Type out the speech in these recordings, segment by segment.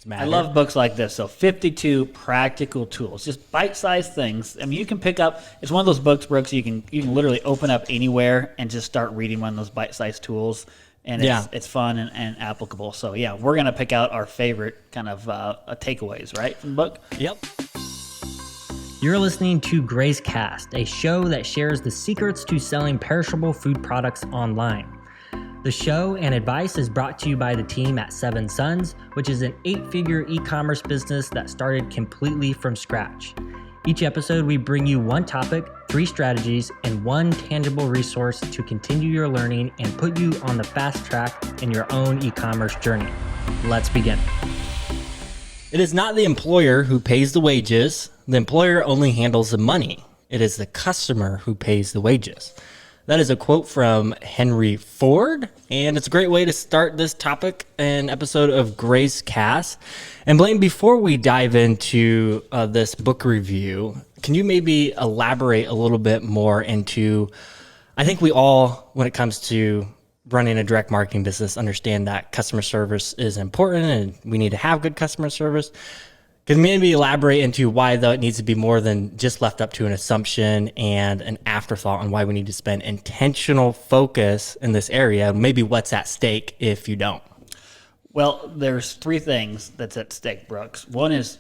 matter. I love books like this. So 52 practical tools, just bite-sized things. I mean, you can pick up, it's one of those books, Brooks, you can literally open up anywhere and just start reading one of those bite-sized tools. And it's fun and applicable. So yeah, we're going to pick out our favorite kind of takeaways, right, from the book? Yep. You're listening to Grace Cast, a show that shares the secrets to selling perishable food products online. The show and advice is brought to you by the team at Seven Sons, which is an 8-figure e-commerce business that started completely from scratch. Each episode, we bring you one topic, 3 strategies, and one tangible resource to continue your learning and put you on the fast track in your own e-commerce journey. Let's begin. It is not the employer who pays the wages. The employer only handles the money. It is the customer who pays the wages. That is a quote from Henry Ford, and it's a great way to start this topic and episode of Grace Cast. And Blaine, before we dive into this book review, can you maybe elaborate a little bit more into, I think we all, when it comes to running a direct marketing business, understand that customer service is important and we need to have good customer service. Can you maybe elaborate into why, though, it needs to be more than just left up to an assumption and an afterthought, on why we need to spend intentional focus in this area? Maybe what's at stake if you don't? Well, there's 3 things that's at stake, Brooks. One is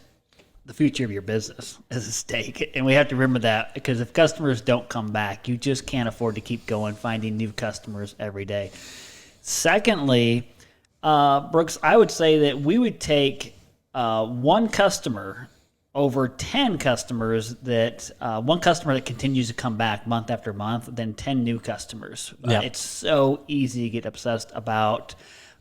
the future of your business is at stake. And we have to remember that, because if customers don't come back, you just can't afford to keep going, finding new customers every day. Secondly, Brooks, I would say that we would take one customer over 10 customers one customer that continues to come back month after month, then 10 new customers. It's so easy to get obsessed about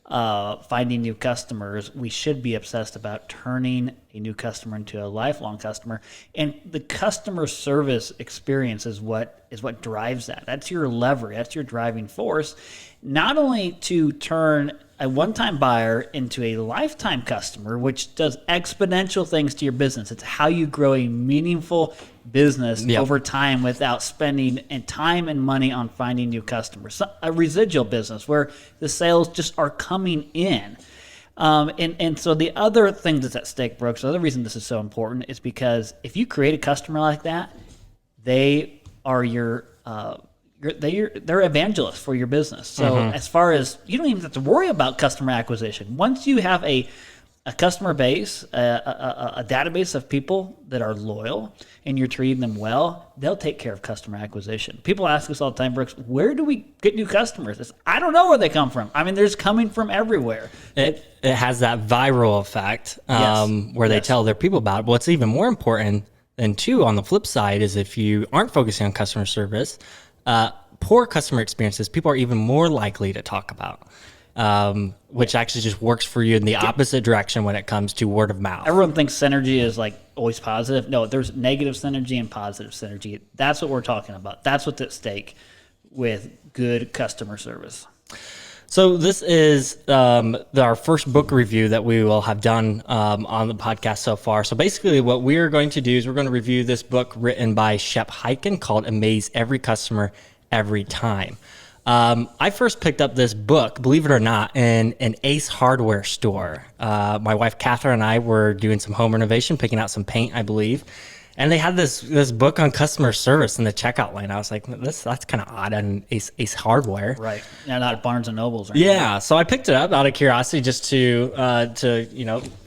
finding new customers. We should be obsessed about turning a new customer into a lifelong customer. And the customer service experience is what drives that. That's your lever. That's your driving force. Not only to turn a one-time buyer into a lifetime customer, which does exponential things to your business. It's how you grow a meaningful business over time without spending time and money on finding new customers. So a residual business where the sales just are coming in. And so the other thing that's at stake, Brooks, the other reason this is so important is because if you create a customer like that, they are they're evangelists for your business. So as far as, you don't even have to worry about customer acquisition. Once you have a customer base, a database of people that are loyal and you're treating them well, they'll take care of customer acquisition. People ask us all the time, Brooks, where do we get new customers? I don't know where they come from. I mean, there's coming from everywhere. It has that viral effect where they tell their people about it. But what's even more important than two, on the flip side, is if you aren't focusing on customer service, poor customer experiences, people are even more likely to talk about, which actually just works for you in the opposite direction when it comes to word of mouth. Everyone thinks synergy is like always positive. No, there's negative synergy and positive synergy. That's what we're talking about. That's what's at stake with good customer service. So this is our first book review that we will have done on the podcast so far. So basically what we're going to do is we're going to review this book written by Shep Hyken called Amaze Every Customer Every Time. I first picked up this book, believe it or not, in an Ace Hardware store. My wife Catherine and I were doing some home renovation, picking out some paint, I believe. And they had this book on customer service in the checkout line. I was like, that's kind of odd on Ace Hardware. Right. Yeah, not at Barnes and Nobles or anything. Yeah. So I picked it up out of curiosity just to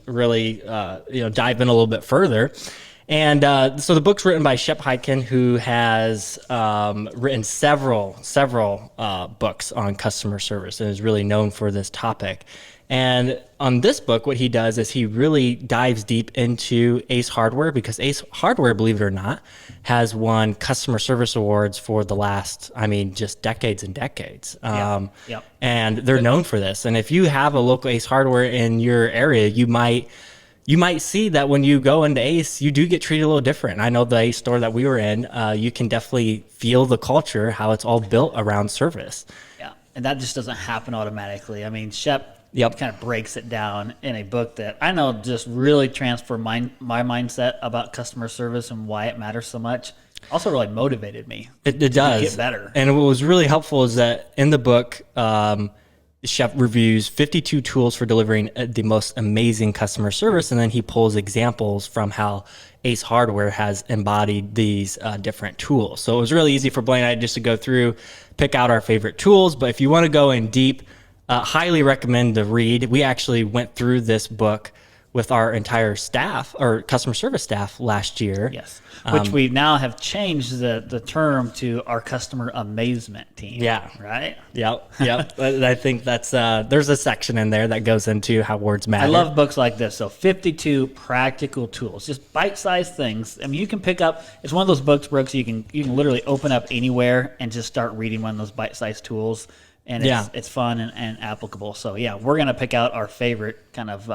really dive in a little bit further. And so the book's written by Shep Hyken, who has written several books on customer service and is really known for this topic. And on this book, what he does is he really dives deep into Ace Hardware, because Ace Hardware, believe it or not, has won customer service awards for the last, just decades and decades. And they're known for this. And if you have a local Ace Hardware in your area, you might see that when you go into Ace, you do get treated a little different. I know the Ace store that we were in, you can definitely feel the culture, how it's all built around service. Yeah, and that just doesn't happen automatically. I mean, Shep kind of breaks it down in a book that I know just really transformed my mindset about customer service and why it matters so much. Also really motivated me. It does. To get better. And what was really helpful is that in the book, chef reviews 52 tools for delivering the most amazing customer service, and then he pulls examples from how Ace Hardware has embodied these different tools. So it was really easy for Blaine and I just to go through, pick out our favorite tools. But if you want to go in deep, highly recommend the read. We actually went through this book with our entire staff, or customer service staff, last year. Yes, which we now have changed the term to our customer amazement team. Yeah. Right? Yep. I think that's, there's a section in there that goes into how words matter. I love books like this. So 52 practical tools, just bite-sized things. I mean, you can pick up, it's one of those books, Brooks, you can literally open up anywhere and just start reading one of those bite-sized tools. And it's fun and applicable. So, yeah, we're going to pick out our favorite kind of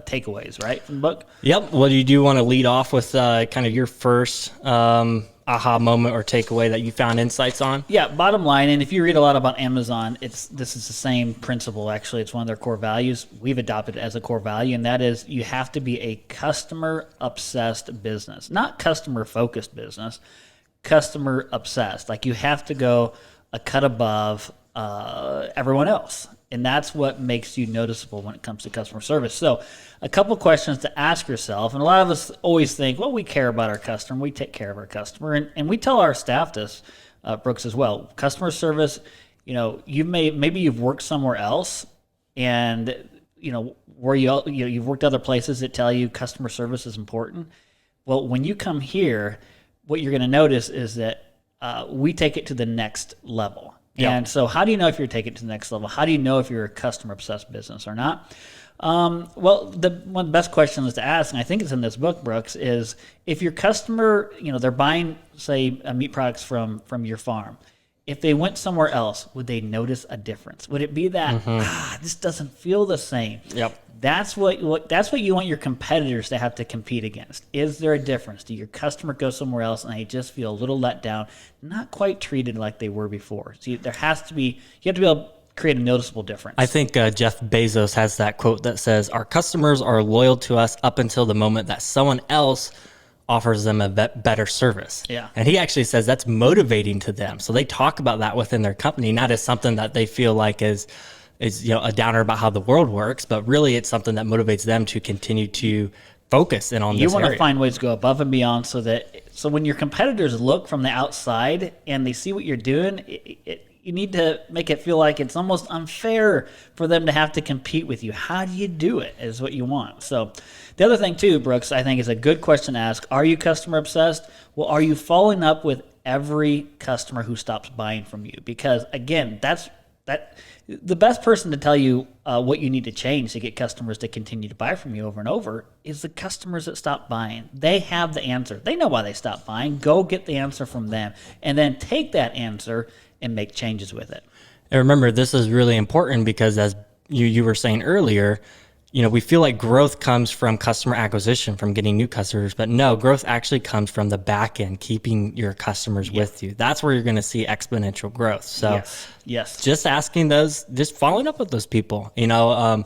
takeaways, right, from the book? Yep. Well, you do want to lead off with kind of your first aha moment or takeaway that you found insights on? Yeah, bottom line, and if you read a lot about Amazon, this is the same principle, actually. It's one of their core values. We've adopted it as a core value, and that is you have to be a customer-obsessed business. Not customer-focused business, customer-obsessed. Like, you have to go a cut above everyone else. And that's what makes you noticeable when it comes to customer service. So a couple questions to ask yourself. And a lot of us always think, well, we care about our customer. We take care of our customer. And we tell our staff this, Brooks, as well. Customer service, maybe you've worked somewhere else and, where you've worked other places that tell you customer service is important. Well, when you come here, what you're going to notice is that we take it to the next level. Yep. And so how do you know if you're taking it to the next level? How do you know if you're a customer-obsessed business or not? Well, one of the best questions to ask, and I think it's in this book, Brooks, is if your customer, they're buying, say, meat products from your farm. If they went somewhere else, would they notice a difference? Would it be that, this doesn't feel the same? Yep. That's what you want your competitors to have to compete against. Is there a difference? Do your customer go somewhere else and they just feel a little let down, not quite treated like they were before? So you have to be able to create a noticeable difference. I think Jeff Bezos has that quote that says, our customers are loyal to us up until the moment that someone else offers them a better service. Yeah. And he actually says that's motivating to them. So they talk about that within their company, not as something that they feel like is a downer about how the world works, but really it's something that motivates them to continue to focus in on this area. You want to find ways to go above and beyond so when your competitors look from the outside and they see what you're doing, you need to make it feel like it's almost unfair for them to have to compete with you. How do you do it is what you want. So the other thing too, Brooks, I think is a good question to ask. Are you customer obsessed? Well, are you following up with every customer who stops buying from you? Because again, the best person to tell you what you need to change to get customers to continue to buy from you over and over is the customers that stop buying. They have the answer. They know why they stopped buying. Go get the answer from them and then take that answer and make changes with it. And remember, this is really important because as you were saying earlier, we feel like growth comes from customer acquisition, from getting new customers, but no, growth actually comes from the back end, keeping your customers with you. That's where you're going to see exponential growth. So yes, just asking just following up with those people, a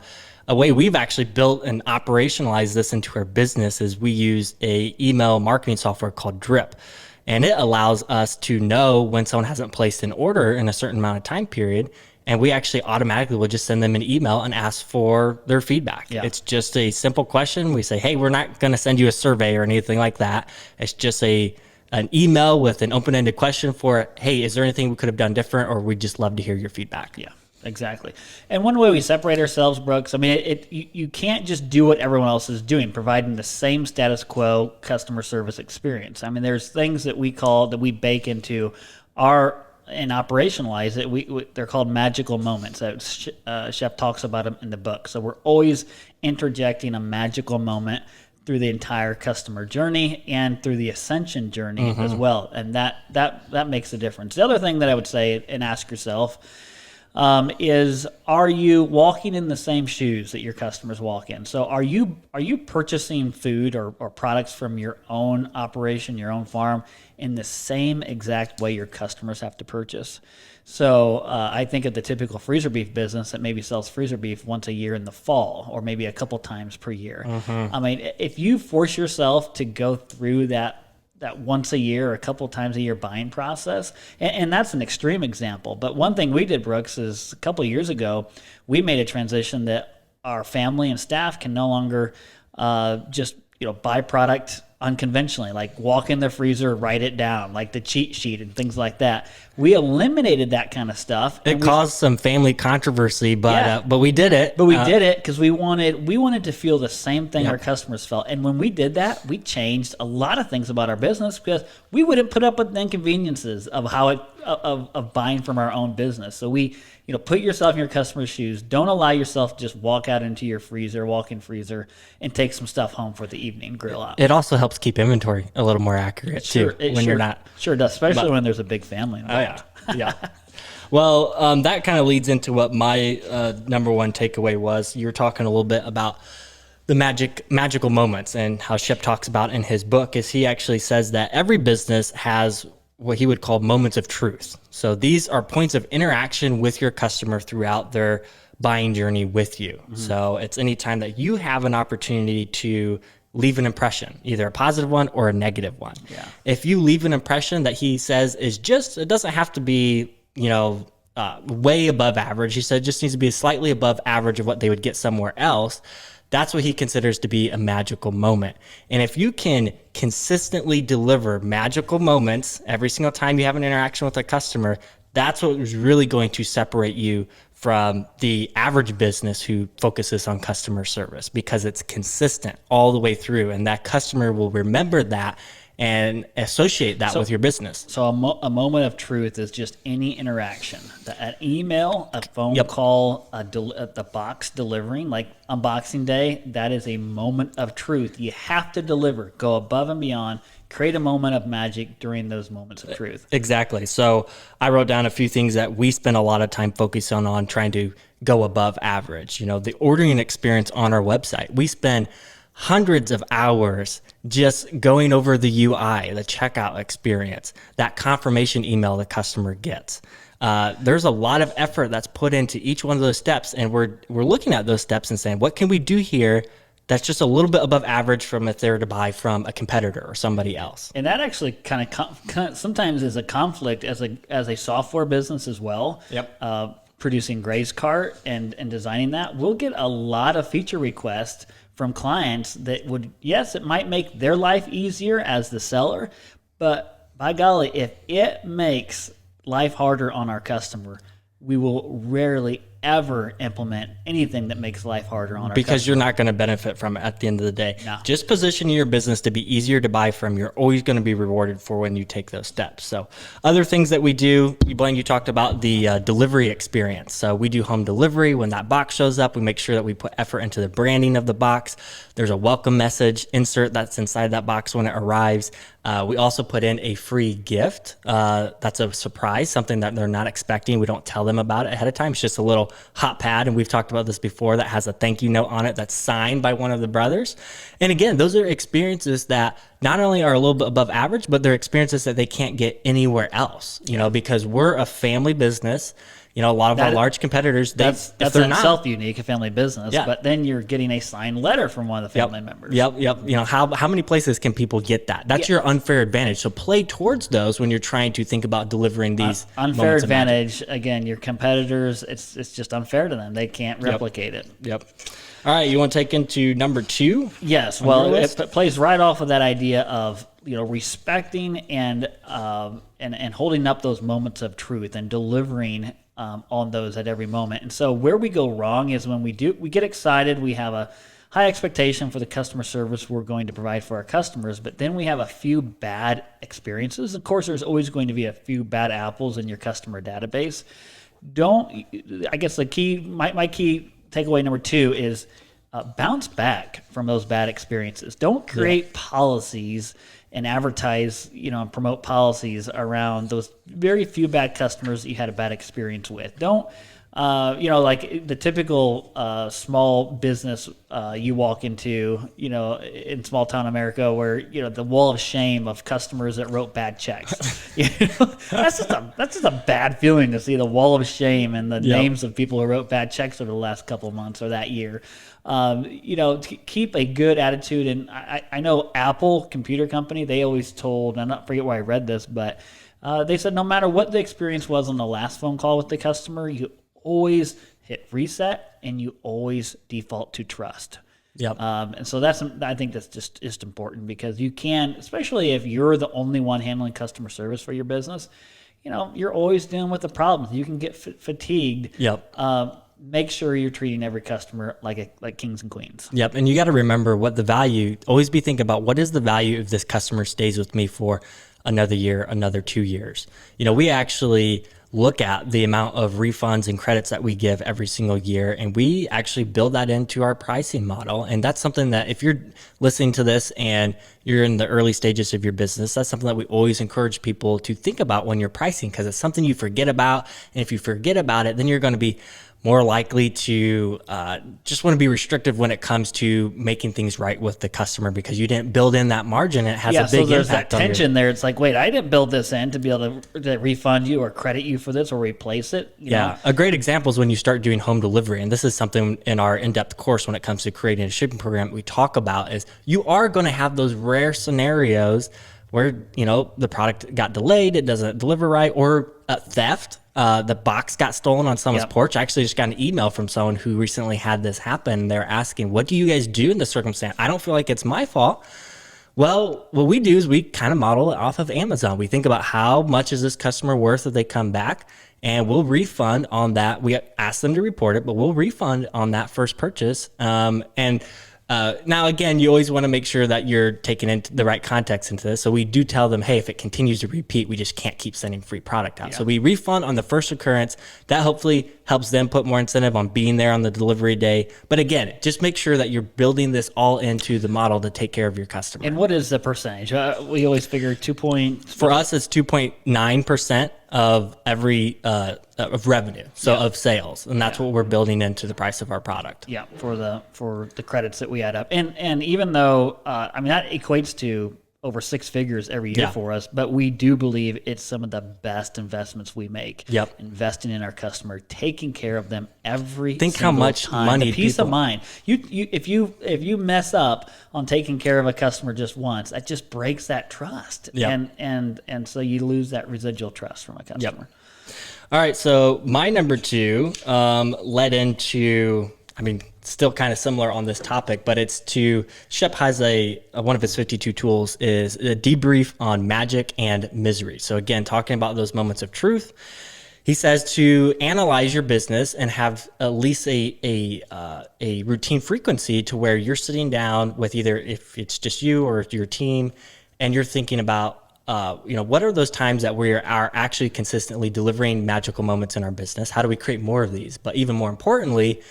way we've actually built and operationalized this into our business is we use a email marketing software called Drip. And it allows us to know when someone hasn't placed an order in a certain amount of time period. And we actually automatically will just send them an email and ask for their feedback. Yeah. It's just a simple question. We say, hey, we're not going to send you a survey or anything like that. It's just an email with an open-ended question for, hey, is there anything we could have done different, or we'd just love to hear your feedback. Yeah, exactly. And one way we separate ourselves, Brooks, I mean, you can't just do what everyone else is doing, providing the same status quo customer service experience. I mean, there's things that we bake into and operationalize it. They're called magical moments. Chef talks about them in the book. So we're always interjecting a magical moment through the entire customer journey and through the ascension journey as well. And that makes a difference. The other thing that I would say and ask yourself is, are you walking in the same shoes that your customers walk in? So are you purchasing food or products from your own operation, your own farm, in the same exact way your customers have to purchase? So I think of the typical freezer beef business that maybe sells freezer beef once a year in the fall, or maybe a couple times per year. I mean, if you force yourself to go through that that once a year or a couple times a year buying process. And that's an extreme example. But one thing we did, Brooks, is a couple of years ago, we made a transition that our family and staff can no longer just buy product unconventionally, like walk in the freezer, write it down, like the cheat sheet and things like that. We eliminated that kind of stuff. It caused some family controversy, but we did it. But we did it because we wanted to feel the same thing our customers felt. And when we did that, we changed a lot of things about our business because we wouldn't put up with the inconveniences of of buying from our own business. So we put yourself in your customer's shoes. Don't allow yourself to just walk out into your walk-in freezer and take some stuff home for the evening grill out. It also helps keep inventory a little more accurate too you're not. Sure does, especially when there's a big family involved. Yeah. Well, that kind of leads into what my number one takeaway was. You were talking a little bit about the magical moments, and how Shep talks about in his book is he actually says that every business has what he would call moments of truth. So these are points of interaction with your customer throughout their buying journey with you. Mm-hmm. So it's any time that you have an opportunity to leave an impression, either a positive one or a negative one. Yeah. If you leave an impression that he says is it doesn't have to be, way above average. He said it just needs to be slightly above average of what they would get somewhere else. That's what he considers to be a magical moment. And if you can consistently deliver magical moments every single time you have an interaction with a customer, that's what is really going to separate you from the average business who focuses on customer service, because it's consistent all the way through, and that customer will remember that and associate that with your business. So a moment of truth is just any interaction, an email, a phone call, the box delivering, like unboxing day. That is a moment of truth. You have to deliver, go above and beyond, create a moment of magic during those moments of truth. Exactly. So I wrote down a few things that we spend a lot of time focusing on trying to go above average. The ordering experience on our website, we spend hundreds of hours just going over the UI, the checkout experience, that confirmation email the customer gets. There's a lot of effort that's put into each one of those steps, and we're looking at those steps and saying, what can we do here that's just a little bit above average from if they're to buy from a competitor or somebody else? And that actually kind of sometimes is a conflict as a software business as well. Producing Gray's Cart and designing that, we'll get a lot of feature requests from clients that it might make their life easier as the seller, but by golly, if it makes life harder on our customer, we will rarely ever implement anything that makes life harder on our because you're not going to benefit from it at the end of the day. No. Just positioning your business to be easier to buy from, you're always going to be rewarded for when you take those steps. So other things that we do, Blaine, you talked about the delivery experience. So we do home delivery. When that box shows up, we make sure that we put effort into the branding of the box. There's a welcome message insert that's inside that box when it arrives. We also put in a free gift. That's a surprise, something that they're not expecting. We don't tell them about it ahead of time. It's just a little hot pad, and we've talked about this before, that has a thank you note on it that's signed by one of the brothers. And again, those are experiences that not only are a little bit above average, but they're experiences that they can't get anywhere else, because we're a family business. A lot of our large competitors, that's itself unique, a family business. Yeah. But then you're getting a signed letter from one of the family members. Yep. How many places can people get that? That's your unfair advantage. So play towards those when you're trying to think about delivering these unfair advantage. Again, your competitors, it's just unfair to them. They can't replicate it. Yep. All right, you want to take into number 2? Yes. Well, it plays right off of that idea of respecting and holding up those moments of truth and delivering on those at every moment. And so where we go wrong is when we get excited, we have a high expectation for the customer service we're going to provide for our customers, but then we have a few bad experiences. Of course, there's always going to be a few bad apples in your customer database. I guess my key takeaway number 2 is bounce back from those bad experiences. Don't create policies and advertise, and promote policies around those very few bad customers that you had a bad experience with. Don't Like the typical small business you walk into, in small town America, where the wall of shame of customers that wrote bad checks. That's just a bad feeling to see the wall of shame and the names of people who wrote bad checks over the last couple of months or that year. Keep a good attitude. And I know Apple Computer Company, they always told, and I don't forget where I read this, but they said no matter what the experience was on the last phone call with the customer, you always hit reset and you always default to trust. Yep. And so I think that's just important, because you can, especially if you're the only one handling customer service for your business, you're always dealing with the problems. You can get fatigued. Yep. Make sure you're treating every customer like kings and queens. Yep. And you got to remember what the value, always be thinking about what is the value if this customer stays with me for another year, another 2 years. We actually look at the amount of refunds and credits that we give every single year, and we actually build that into our pricing model. And that's something that if you're listening to this and you're in the early stages of your business, that's something that we always encourage people to think about when you're pricing, because it's something you forget about. And if you forget about it, then you're going to be more likely to just want to be restrictive when it comes to making things right with the customer, because you didn't build in that margin. And it has a big so there's impact that tension there. It's like, wait, I didn't build this in to be able to refund you or credit you for this or replace it. You know? A great example is when you start doing home delivery. And this is something in our in-depth course when it comes to creating a shipping program we talk about, is you are going to have those rare scenarios where, the product got delayed, it doesn't deliver right, or theft. The box got stolen on someone's porch. I actually just got an email from someone who recently had this happen. They're asking, what do you guys do in this circumstance? I don't feel like it's my fault. Well, what we do is we kind of model it off of Amazon. We think about how much is this customer worth if they come back, and we'll refund on that. We ask them to report it, but we'll refund on that first purchase. Now, again, you always want to make sure that you're taking into the right context into this. So we do tell them, hey, if it continues to repeat, we just can't keep sending free product out. So we refund on the first occurrence. That hopefully helps them put more incentive on being there on the delivery day. But again, just make sure that you're building this all into the model to take care of your customer. And what is the percentage? We always figure 2 points. For us, it's 2.9% of every of revenue, so of sales, and that's what we're building into the price of our product. Yeah, for the credits that we add up, and even though that equates to over 6 figures every year for us, but we do believe it's some of the best investments we make. Yep. Investing in our customer, taking care of them every Think how much time. money The peace people... of mind. If you mess up on taking care of a customer just once, that just breaks that trust. Yep. And so you lose that residual trust from a customer. Yep. All right, so my number 2 led into, still kind of similar on this topic, but it's Shep has one of his 52 tools is a debrief on magic and misery. So again, talking about those moments of truth, he says to analyze your business and have at least a routine frequency to where you're sitting down with either, if it's just you or your team, and you're thinking about, what are those times that we are actually consistently delivering magical moments in our business? How do we create more of these? But even more importantly,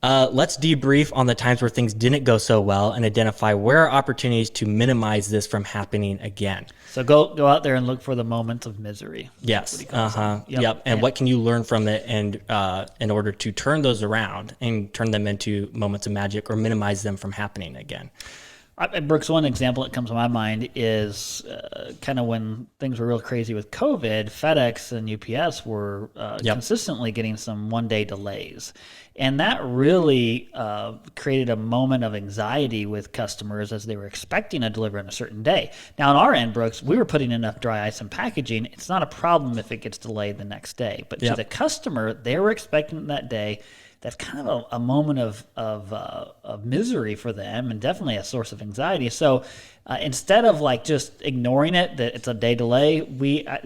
let's debrief on the times where things didn't go so well and identify where are opportunities to minimize this from happening again. So go out there and look for the moments of misery. Yes. Yep. And what can you learn from it, and in order to turn those around and turn them into moments of magic or minimize them from happening again? Brooks, one example that comes to my mind is kind of when things were real crazy with COVID, FedEx and UPS were consistently getting some one-day delays. And that really created a moment of anxiety with customers as they were expecting a delivery on a certain day. Now, on our end, Brooks, we were putting enough dry ice and packaging. It's not a problem if it gets delayed the next day. But to the customer, they were expecting that day. That's kind of a moment of misery for them, and definitely a source of anxiety. So instead of just ignoring it, that it's a day delay,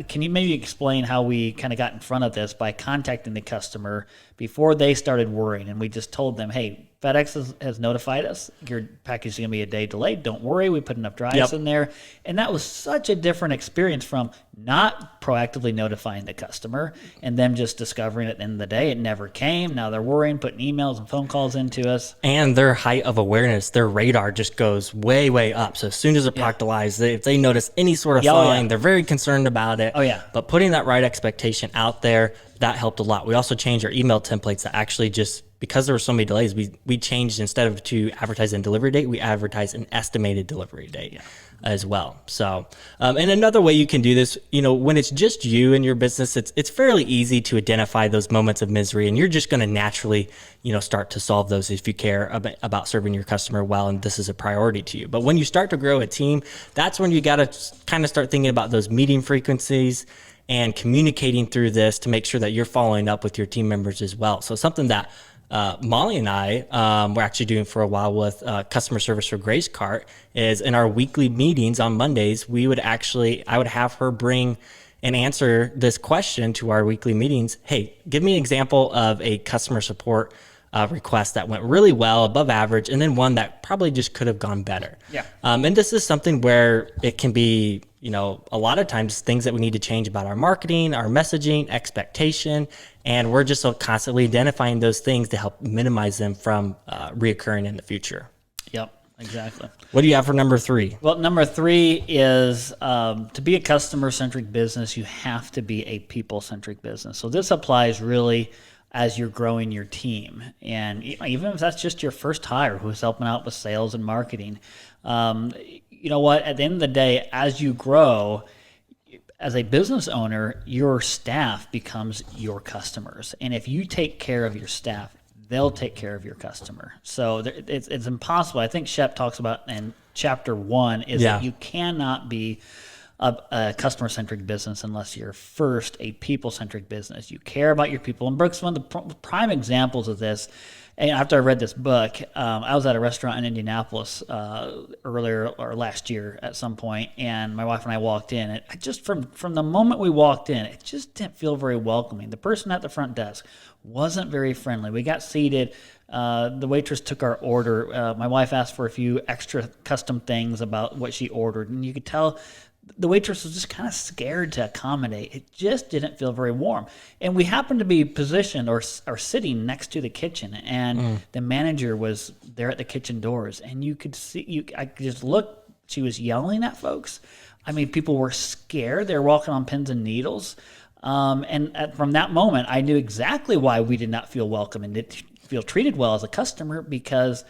can you maybe explain how we kind of got in front of this by contacting the customer before they started worrying, and we just told them, hey, FedEx has notified us your package is going to be a day delayed. Don't worry, we put enough dry ice in there. And that was such a different experience from not proactively notifying the customer and them just discovering at the end of the day it never came. Now they're worrying, putting emails and phone calls into us. And their height of awareness, their radar just goes way, way up. So as soon as a product arrives, if they notice any sort of sign, they're very concerned about it. Oh, yeah. But putting that right expectation out there, that helped a lot. We also changed our email templates that actually just, because there were so many delays, we changed, instead of to advertise a delivery date, we advertise an estimated delivery date as well. So, and another way you can do this, when it's just you and your business, it's fairly easy to identify those moments of misery, and you're just going to naturally, start to solve those if you care about serving your customer well, and this is a priority to you. But when you start to grow a team, that's when you got to kind of start thinking about those meeting frequencies and communicating through this to make sure that you're following up with your team members as well. So something that Molly and I were actually doing for a while with customer service for Grace Cart is in our weekly meetings on Mondays, I would have her bring and answer this question to our weekly meetings. Hey, give me an example of a customer support request that went really well, above average, and then one that probably just could have gone better. Yeah. And this is something where it can be, a lot of times things that we need to change about our marketing, our messaging, expectation, and we're just constantly identifying those things to help minimize them from reoccurring in the future. Yep, exactly. What do you have for number 3? Well, number 3 is to be a customer-centric business, you have to be a people-centric business. So this applies really as you're growing your team. And even if that's just your first hire who's helping out with sales and marketing, you know what, at the end of the day, as you grow, as a business owner, your staff becomes your customers. And if you take care of your staff, they'll take care of your customer. So it's impossible. I think Shep talks about in chapter 1 is that you cannot be a customer-centric business unless you're first a people-centric business. You care about your people. And Brooks, one of the prime examples of this, and after I read this book, I was at a restaurant in Indianapolis earlier or last year at some point, and my wife and I walked in. And just from the moment we walked in, it just didn't feel very welcoming. The person at the front desk wasn't very friendly. We got seated. The waitress took our order. My wife asked for a few extra custom things about what she ordered, and you could tell the waitress was just kind of scared to accommodate. It just didn't feel very warm. And we happened to be positioned or sitting next to the kitchen, and the manager was there at the kitchen doors, and you could see, I could just look, she was yelling at folks. I mean, people were scared. They were walking on pins and needles. From that moment, I knew exactly why we did not feel welcome and didn't feel treated well as a customer, because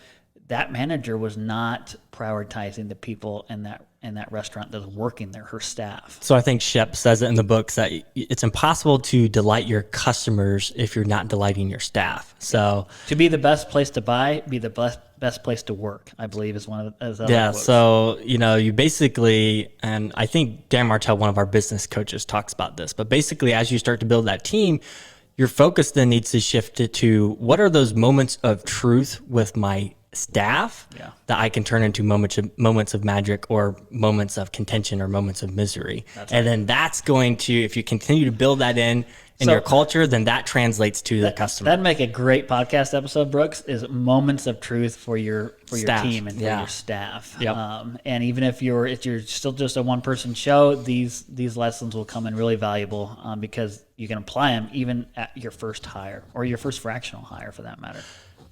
that manager was not prioritizing the people in that restaurant that was working there, her staff. So I think Shep says it in the books that it's impossible to delight your customers if you're not delighting your staff. So to be the best place to buy, be the best place to work, I believe is one of the other quotes. So you basically, and I think Dan Martell, one of our business coaches, talks about this, but basically as you start to build that team, your focus then needs to shift to what are those moments of truth with my staff that I can turn into moments of magic, or moments of contention, or moments of misery. And then that's going to, if you continue to build that in your culture, then that translates to the customer. That'd make a great podcast episode, Brooks, is moments of truth for your team and for your staff. Yep. And even if you're still just a one-person show, these lessons will come in really valuable because you can apply them even at your first hire, or your first fractional hire for that matter.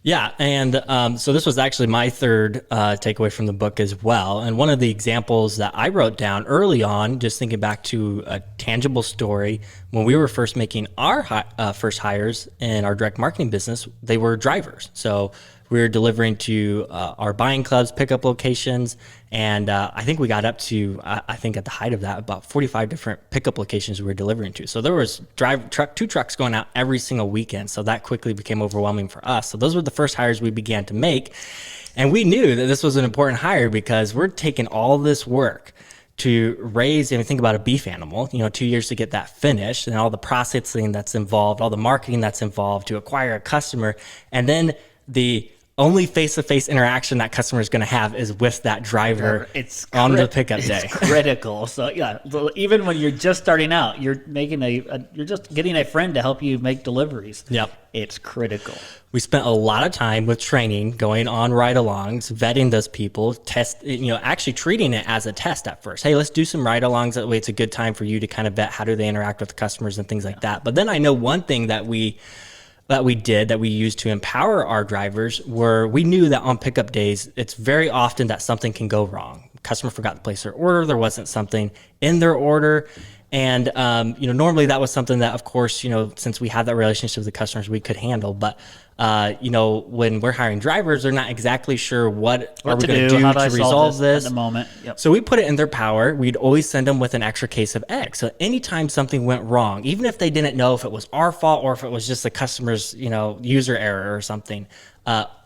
Yeah, and so this was actually my third takeaway from the book as well. And one of the examples that I wrote down early on, just thinking back to a tangible story, when we were first making our first hires in our direct marketing business, they were drivers. So we were delivering to our buying clubs, pickup locations, and I think we got up to, I think at the height of that, about 45 different pickup locations we were delivering to. So there was two trucks going out every single weekend. So that quickly became overwhelming for us. So those were the first hires we began to make. And we knew that this was an important hire because we're taking all this work to raise, and think about a beef animal, 2 years to get that finished, and all the processing that's involved, all the marketing that's involved to acquire a customer, and then the only face-to-face interaction that customer is going to have is with that driver on the pickup day. It's critical. So yeah, so even when you're just starting out, you're making you're just getting a friend to help you make deliveries. Yep. It's critical. We spent a lot of time with training, going on ride-alongs, vetting those people, actually treating it as a test at first. Hey, let's do some ride-alongs. That way it's a good time for you to kind of vet how do they interact with the customers and things like that. But then I know one thing that we used to empower our drivers were we knew that on pickup days, it's very often that something can go wrong. Customer forgot to place their order. There wasn't something in their order. And, normally that was something that, of course, since we have that relationship with the customers, we could handle. But, when we're hiring drivers, they're not exactly sure what are we going to do to resolve this at the moment. Yep. So we put it in their power. We'd always send them with an extra case of eggs. So anytime something went wrong, even if they didn't know if it was our fault or if it was just the customer's, user error or something,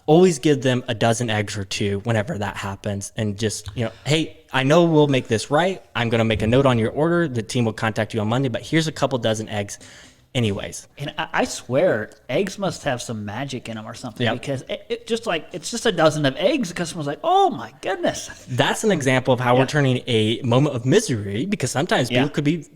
always give them a dozen eggs or two whenever that happens. And just, hey, I know we'll make this right. I'm going to make a note on your order. The team will contact you on Monday, but here's a couple dozen eggs anyways. And I swear, eggs must have some magic in them or something, because it's just a dozen of eggs. The customer's like, oh my goodness. That's an example of how we're turning a moment of misery, because sometimes people could be,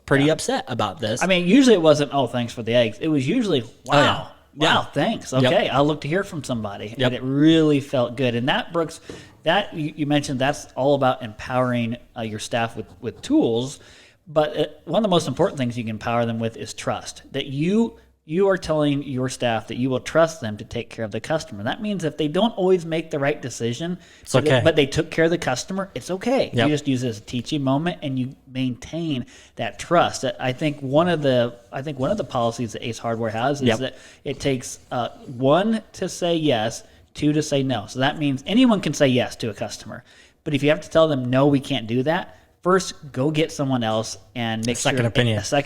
pretty upset about this. I mean, usually it wasn't, oh, thanks for the eggs. It was usually, wow. Wow, thanks. Okay, I'll look to hear from somebody. And it really felt good. And that, Brooks, that you mentioned, that's all about empowering your staff with tools. But one of the most important things you can empower them with is trust. That you are telling your staff that you will trust them to take care of the customer. That means if they don't always make the right decision, it's okay. But they took care of the customer, it's okay. You just use it as a teaching moment, and you maintain that trust. I think one of the policies that Ace Hardware has is that it takes 1 to say yes, 2 to say no. So that means anyone can say yes to a customer, but if you have to tell them no, we can't do that, first, go get someone else and make a second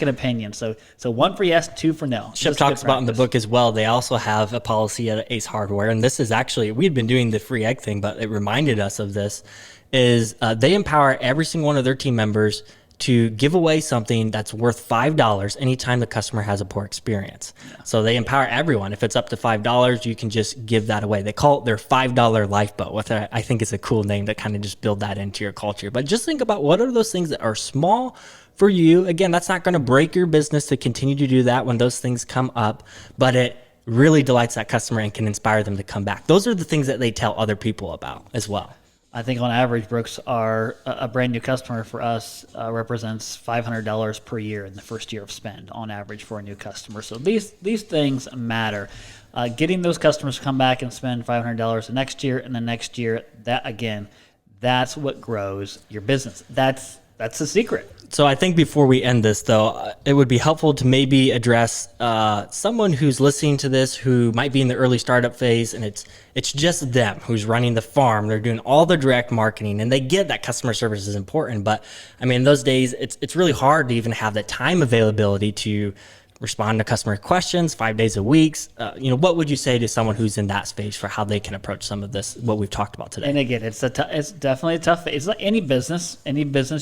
opinion. So 1 for yes, 2 for no. Shep talks about in the book as well. They also have a policy at Ace Hardware, and this is actually, we had been doing the free egg thing, but it reminded us of this, is they empower every single one of their team members to give away something that's worth $5 anytime the customer has a poor experience. So they empower everyone. If it's up to $5, you can just give that away. They call it their $5 lifeboat, which I think is a cool name to kind of just build that into your culture. But just think about what are those things that are small for you. Again, that's not going to break your business to continue to do that when those things come up, but it really delights that customer and can inspire them to come back. Those are the things that they tell other people about as well. I think on average, Brooks, a brand new customer for us represents $500 per year in the first year of spend on average for a new customer. So these things matter. Getting those customers to come back and spend $500 the next year and the next year, that's what grows your business. That's the secret. So I think before we end this, though, it would be helpful to maybe address someone who's listening to this who might be in the early startup phase, and it's just them who's running the farm. They're doing all the direct marketing, and they get that customer service is important. But I mean, in those days, it's really hard to even have the time availability to respond to customer questions 5 days a week. What would you say to someone who's in that space for how they can approach some of this, what we've talked about today? And again, it's definitely a tough phase. It's like any business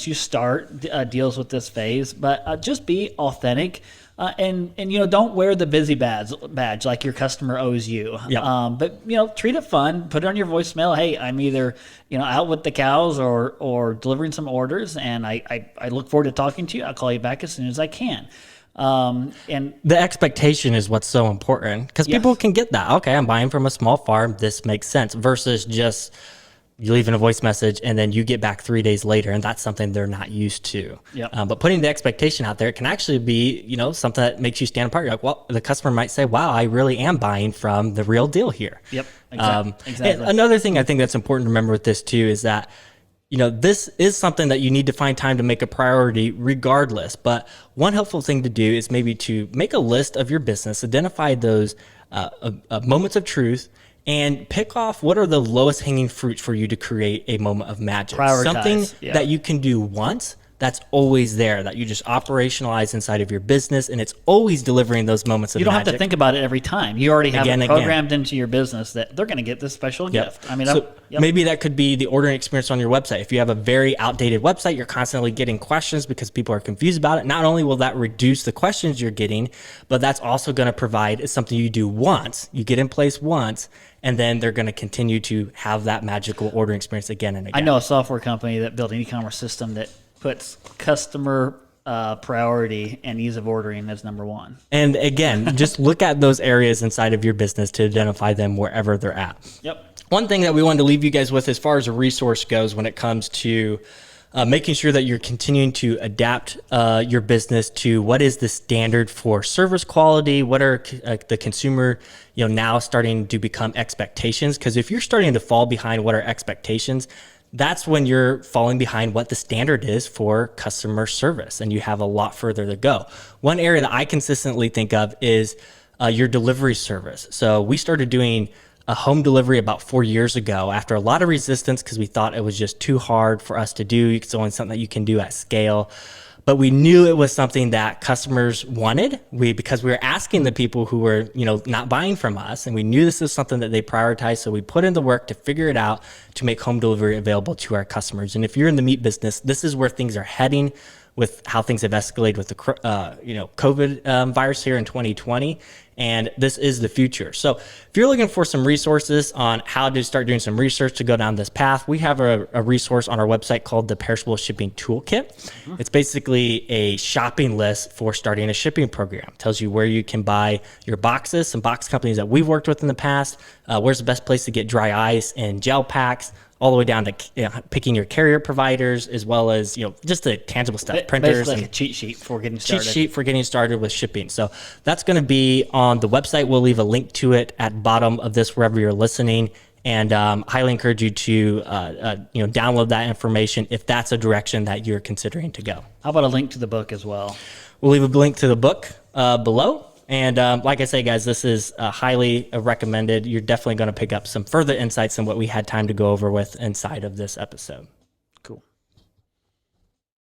you start deals with this phase, but just be authentic. And don't wear the busy badge like your customer owes you. Yep. But treat it fun. Put it on your voicemail. Hey, I'm either out with the cows or delivering some orders, and I look forward to talking to you. I'll call you back as soon as I can. And the expectation is what's so important, because people can get that. Okay, I'm buying from a small farm. This makes sense, versus just you leaving a voice message and then you get back 3 days later, and that's something they're not used to. Yep. But putting the expectation out there, it can actually be, something that makes you stand apart. You're like, well, the customer might say, wow, I really am buying from the real deal here. Yep. Exactly. And another thing I think that's important to remember with this too is that, this is something that you need to find time to make a priority regardless. But one helpful thing to do is maybe to make a list of your business, identify those moments of truth, and pick off what are the lowest hanging fruits for you to create a moment of magic. Prioritize. Something that you can do once, that's always there, that you just operationalize inside of your business, and it's always delivering those moments of You don't magic. have to think about it every time. You already have Again, it again. programmed into your business that they're going to get this special gift. I mean, So maybe that could be the ordering experience on your website. If you have a very outdated website, you're constantly getting questions because people are confused about it. Not only will that reduce the questions you're getting, but that's also going to provide something you do once, you get in place once, and then they're going to continue to have that magical ordering experience again and again. I know a software company that built an e-commerce system that puts customer priority and ease of ordering as number one. And again, just look at those areas inside of your business to identify them wherever they're at. Yep. One thing that we wanted to leave you guys with as far as a resource goes when it comes to making sure that you're continuing to adapt your business to what is the standard for service quality, what are the consumer, now starting to become expectations. Because if you're starting to fall behind what are expectations, that's when you're falling behind what the standard is for customer service, and you have a lot further to go. One area that I consistently think of is your delivery service. So we started doing a home delivery about 4 years ago after a lot of resistance because we thought it was just too hard for us to do. It's only something that you can do at scale. But we knew it was something that customers wanted because we were asking the people who were, not buying from us, and we knew this is something that they prioritized. So we put in the work to figure it out to make home delivery available to our customers. And if you're in the meat business, this is where things are heading with how things have escalated with the, COVID virus here in 2020. And this is the future. So if you're looking for some resources on how to start doing some research to go down this path, we have a resource on our website called the Perishable Shipping Toolkit. Mm-hmm. It's basically a shopping list for starting a shipping program. It tells you where you can buy your boxes, some box companies that we've worked with in the past, where's the best place to get dry ice and gel packs, all the way down to picking your carrier providers, as well as just the tangible stuff, printers, basically like a cheat sheet for getting started. Cheat sheet for getting started with shipping. So that's going to be on the website. We'll leave a link to it at bottom of this wherever you're listening, and highly encourage you to download that information if that's a direction that you're considering to go. How about a link to the book as well? We'll leave a link to the book below. And like I say, guys, this is highly recommended. You're definitely going to pick up some further insights than what we had time to go over with inside of this episode.